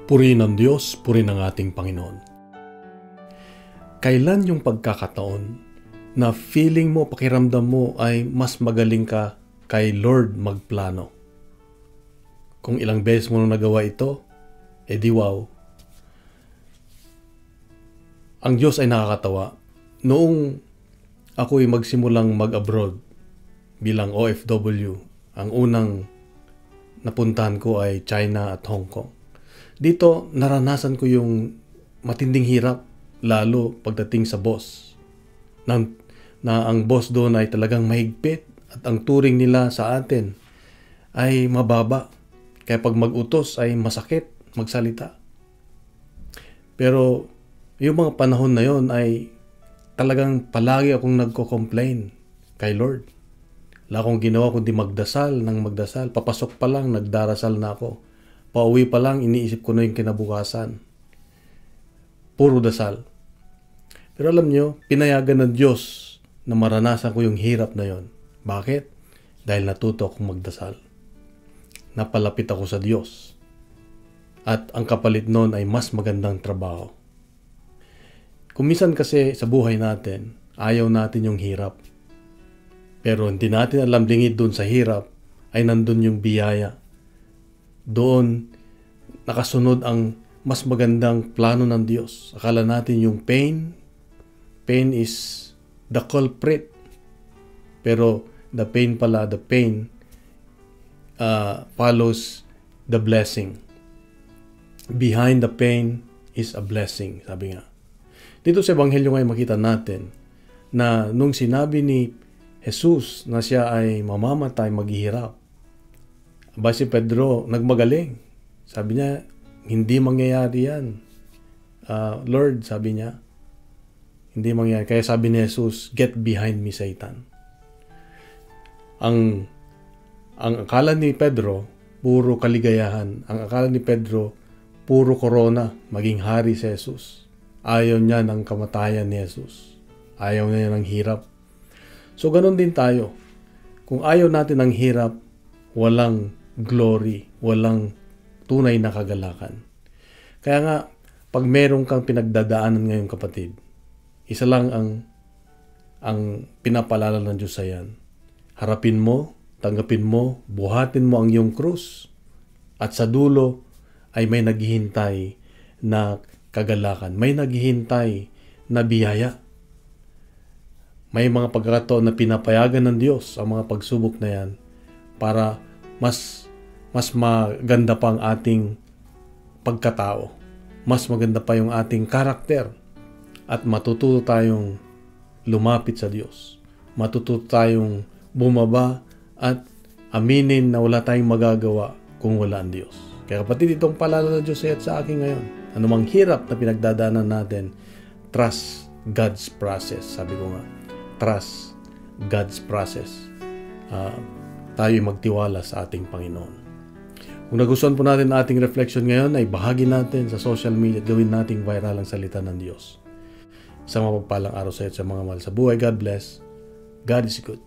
Purihin ng Diyos, purihin ng ating Panginoon. Kailan yung pagkakataon na feeling mo, pakiramdam mo ay mas magaling ka kay Lord magplano? Kung ilang beses mo nung nagawa ito, edi wow. Ang Diyos ay nakakatawa. Noong ako'y magsimulang mag-abroad bilang OFW, ang unang napuntahan ko ay China at Hong Kong. Dito, naranasan ko yung matinding hirap, lalo pagdating sa boss. Na ang boss doon ay talagang mahigpit at ang turing nila sa atin ay mababa. Kaya pag mag-utos ay masakit magsalita. Pero yung mga panahon na yon ay talagang palagi akong nagko-complain kay Lord. Wala akong ginawa kundi magdasal ng magdasal. Papasok pa lang, nagdarasal na ako. Pauwi pa lang, iniisip ko na yung kinabukasan. Puro dasal. Pero alam nyo, pinayagan ng Diyos na maranasan ko yung hirap na yon. Bakit? Dahil natuto akong magdasal. Napalapit ako sa Diyos. At ang kapalit nun ay mas magandang trabaho. Kumisan kasi sa buhay natin, ayaw natin yung hirap. Pero hindi natin alam lingid dun sa hirap ay nandun yung biyaya. Doon nakasunod ang mas magandang plano ng Diyos. Akala natin yung pain is the culprit. Pero the pain follows the blessing. Behind the pain is a blessing, sabi nga. Dito sa Ebanghelyo ngayon makita natin na nung sinabi ni Jesus na siya ay mamamatay, maghihirap, si Pedro nagmagaling. Sabi niya, hindi mangyayari yan. Lord, sabi niya, hindi mangyayari. Kaya sabi ni Jesus, get behind me, Satan. Ang akala ni Pedro, puro kaligayahan. Ang akala ni Pedro, puro corona, maging hari si Jesus. Ayaw niya ng kamatayan ni Jesus. Ayaw niya ng hirap. So, ganun din tayo. Kung ayaw natin ng hirap, walang glory, walang tunay na kagalakan. Kaya nga, pag meron kang pinagdadaanan ngayon kapatid, isa lang ang pinapalala ng Diyos sa yan. Harapin mo, tanggapin mo, buhatin mo ang iyong krus, at sa dulo ay may naghihintay na kagalakan. May naghihintay na biyaya. May mga pagkakataon na pinapayagan ng Diyos ang mga pagsubok na yan para mas maganda pa ang ating pagkatao. Mas maganda pa yung ating karakter. At matututo tayong lumapit sa Diyos. Matututo tayong bumaba at aminin na wala tayong magagawa kung wala ang Diyos. Kaya kapatid, itong paalala ng Diyos sa akin ngayon. Anumang hirap na pinagdadaanan natin, trust God's process. Sabi ko nga, trust God's process. Tayo magtiwala sa ating Panginoon. Kung nagustuhan po natin ating reflection ngayon, ay bahagi natin sa social media at gawin nating viral ang salita ng Diyos. Sa mapagpalang araw sa iyo at sa mga mahal sa buhay. God bless. God is good.